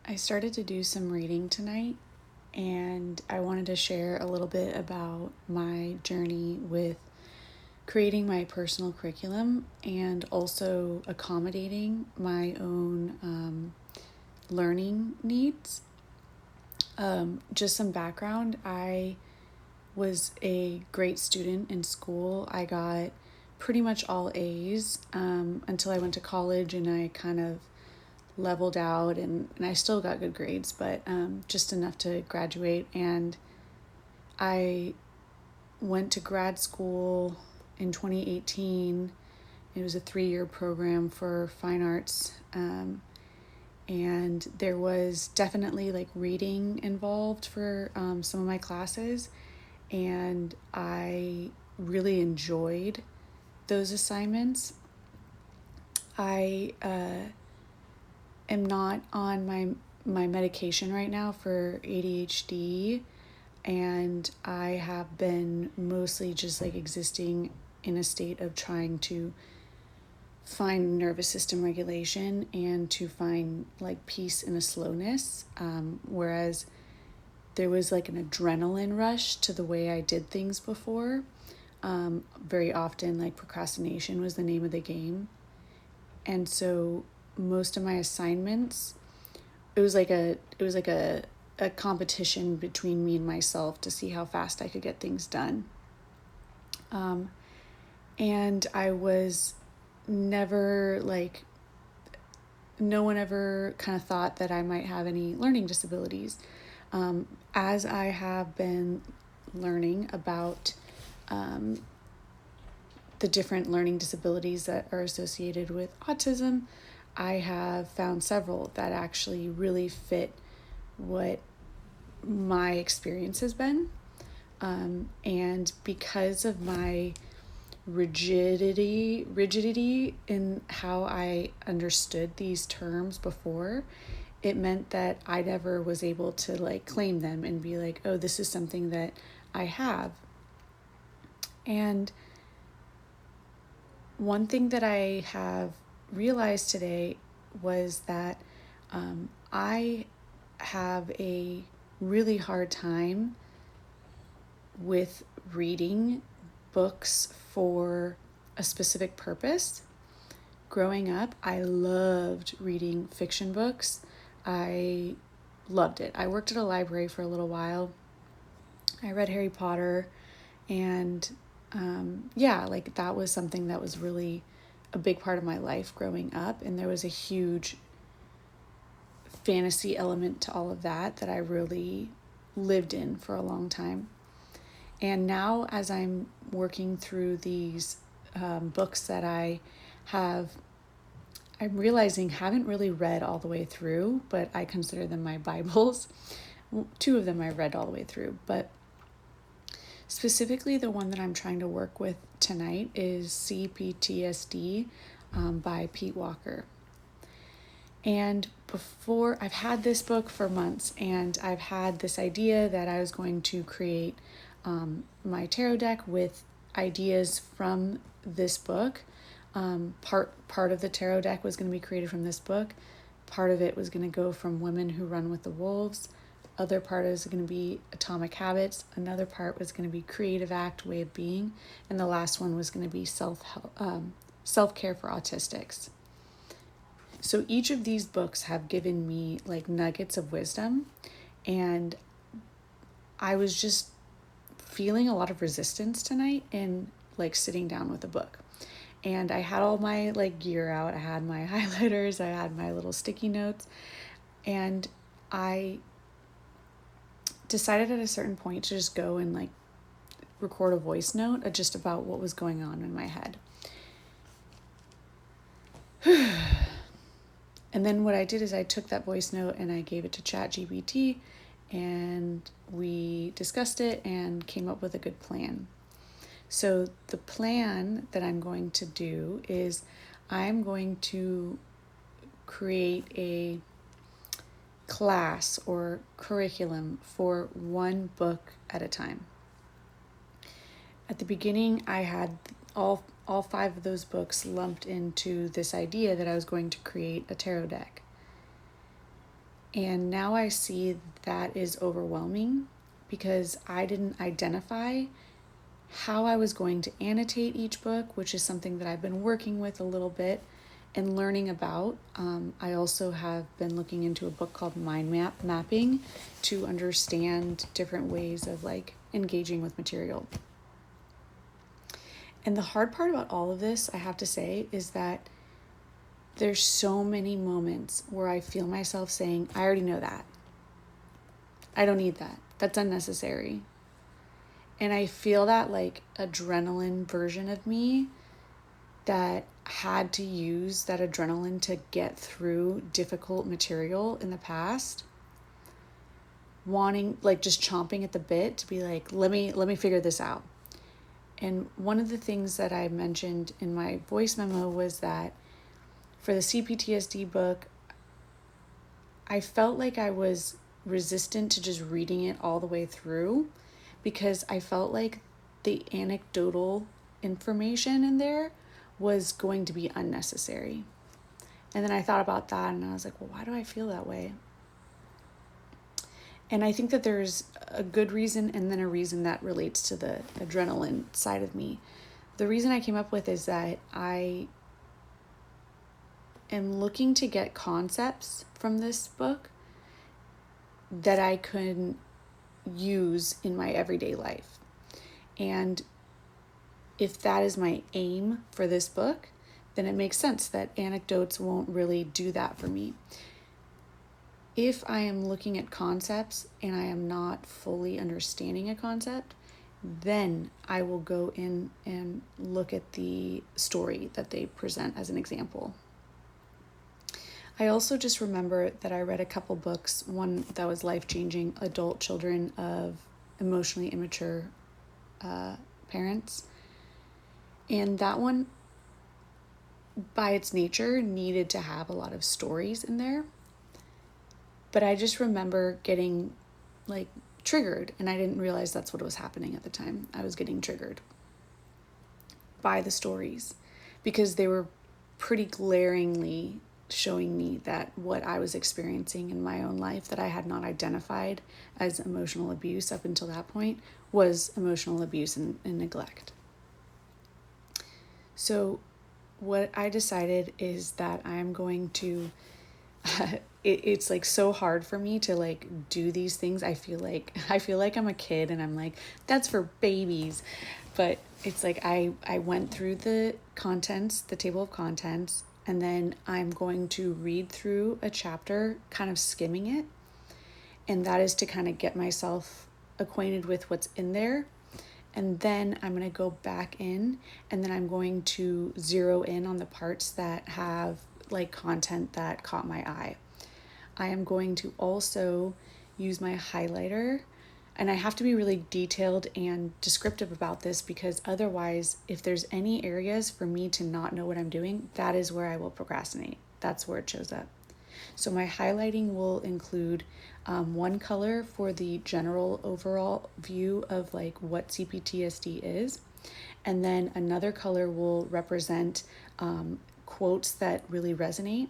I started to do some reading tonight, and I wanted to share a little bit about my journey with creating my personal curriculum and also accommodating my own learning needs. Just some background, I was a great student in school. I got pretty much all A's until I went to college, and I kind of leveled out, and I still got good grades, but just enough to graduate. And I went to grad school in 2018. It was a 3-year program for fine arts. And there was definitely like reading involved for some of my classes. And I really enjoyed those assignments. I am not on my medication right now for ADHD, and I have been mostly just like existing in a state of trying to find nervous system regulation and to find like peace in a slowness, whereas there was like an adrenaline rush to the way I did things before. Very often like procrastination was the name of the game, and so most of my assignments, it was like a competition between me and myself to see how fast I could get things done. And I was never like, no one ever kind of thought that I might have any learning disabilities. As I have been learning about the different learning disabilities that are associated with autism, I have found several that actually really fit what my experience has been. And because of my rigidity in how I understood these terms before, it meant that I never was able to like claim them and be like, oh, this is something that I have. And one thing that I have realized today was that I have a really hard time with reading books for a specific purpose. Growing up, I loved reading fiction books. I loved it. I worked at a library for a little while. I read Harry Potter, and like that was something that was really a big part of my life growing up. And there was a huge fantasy element to all of that I really lived in for a long time. And now, as I'm working through these books that I have, I'm realizing haven't really read all the way through, but I consider them my Bibles. 2 of them I read all the way through, but specifically the one that I'm trying to work with tonight is CPTSD by Pete Walker. And before, I've had this book for months, and I've had this idea that I was going to create my tarot deck with ideas from this book. Part of the tarot deck was going to be created from this book. Part of it was going to go from Women Who Run with the Wolves. Other part is going to be Atomic Habits. Another part was going to be Creative Act, Way of Being. And the last one was going to be Self-Care for Autistics. So each of these books have given me like nuggets of wisdom, and I was just feeling a lot of resistance tonight in like sitting down with a book. And I had all my like gear out. I had my highlighters, I had my little sticky notes, and I decided at a certain point to just go and like record a voice note just about what was going on in my head. And then what I did is I took that voice note and I gave it to ChatGPT, and we discussed it and came up with a good plan. So the plan that I'm going to do is I'm going to create a class or curriculum for one book at a time. At the beginning, I had all 5 of those books lumped into this idea that I was going to create a tarot deck. And now I see that is overwhelming because I didn't identify how I was going to annotate each book, which is something that I've been working with a little bit and learning about. I also have been looking into a book called Mind Mapping to understand different ways of like engaging with material. And the hard part about all of this, I have to say, is that there's so many moments where I feel myself saying, I already know that. I don't need that. That's unnecessary. And I feel that like adrenaline version of me that had to use that adrenaline to get through difficult material in the past, wanting, like, just chomping at the bit to be like, let me figure this out. And one of the things that I mentioned in my voice memo was that for the CPTSD book, I felt like I was resistant to just reading it all the way through because I felt like the anecdotal information in there was going to be unnecessary. And then I thought about that and I was like, well, why do I feel that way? And I think that there's a good reason and then a reason that relates to the adrenaline side of me. The reason I came up with is that I am looking to get concepts from this book that I could use in my everyday life. And if that is my aim for this book, then it makes sense that anecdotes won't really do that for me. If I am looking at concepts and I am not fully understanding a concept, then I will go in and look at the story that they present as an example. I also just remember that I read a couple books, one that was life-changing, Adult Children of Emotionally Immature Parents. And that one, by its nature, needed to have a lot of stories in there. But I just remember getting like triggered, and I didn't realize that's what was happening at the time. I was getting triggered by the stories because they were pretty glaringly showing me that what I was experiencing in my own life that I had not identified as emotional abuse up until that point was emotional abuse and neglect. So what I decided is that I'm going to it's like so hard for me to like do these things. I feel like I'm a kid and I'm like, that's for babies. But it's like I went through the contents, the table of contents, and then I'm going to read through a chapter, kind of skimming it. And that is to kind of get myself acquainted with what's in there. And then I'm going to go back in and then I'm going to zero in on the parts that have like content that caught my eye. I am going to also use my highlighter, and I have to be really detailed and descriptive about this because otherwise, if there's any areas for me to not know what I'm doing, that is where I will procrastinate. That's where it shows up. So my highlighting will include one color for the general overall view of like what CPTSD is, and then another color will represent quotes that really resonate,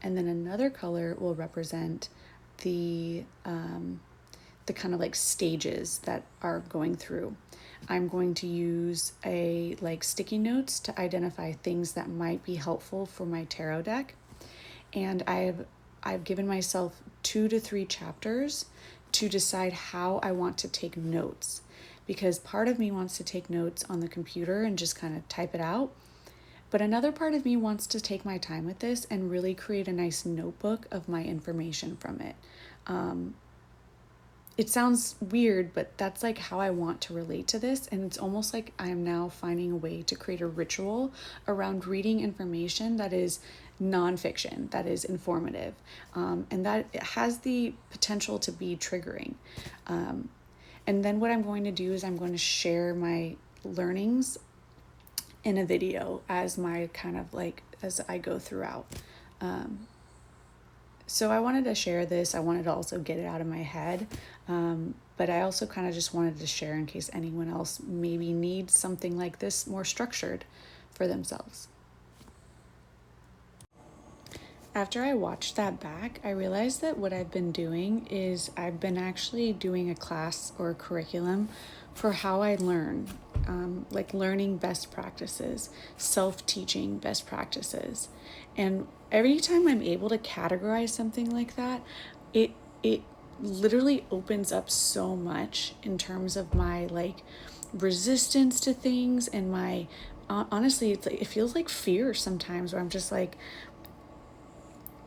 and then another color will represent the kind of like stages that are going through. I'm going to use a like sticky notes to identify things that might be helpful for my tarot deck, and I've given myself 2 to 3 chapters to decide how I want to take notes, because part of me wants to take notes on the computer and just kind of type it out. But another part of me wants to take my time with this and really create a nice notebook of my information from it. It sounds weird, but that's like how I want to relate to this. And it's almost like I am now finding a way to create a ritual around reading information that is nonfiction, that is informative, and that has the potential to be triggering. And then what I'm going to do is I'm going to share my learnings in a video as my kind of like, as I go throughout. So I wanted to share this. I wanted to also get it out of my head. But I also kind of just wanted to share in case anyone else maybe needs something like this more structured for themselves. after I watched that back, I realized that what I've been doing is I've been actually doing a class or a curriculum for how I learn, like learning best practices, self-teaching best practices. And every time I'm able to categorize something like that, it literally opens up so much in terms of my like resistance to things and my honestly it's like, it feels like fear sometimes where I'm just like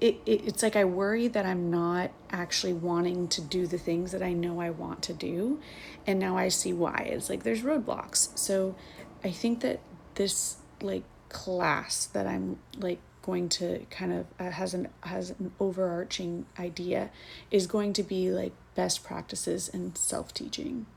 it's like I worry that I'm not actually wanting to do the things that I know I want to do. And now I see why. It's like there's roadblocks. So I think that this like class that I'm like going to kind of has an overarching idea is going to be like best practices in self-teaching.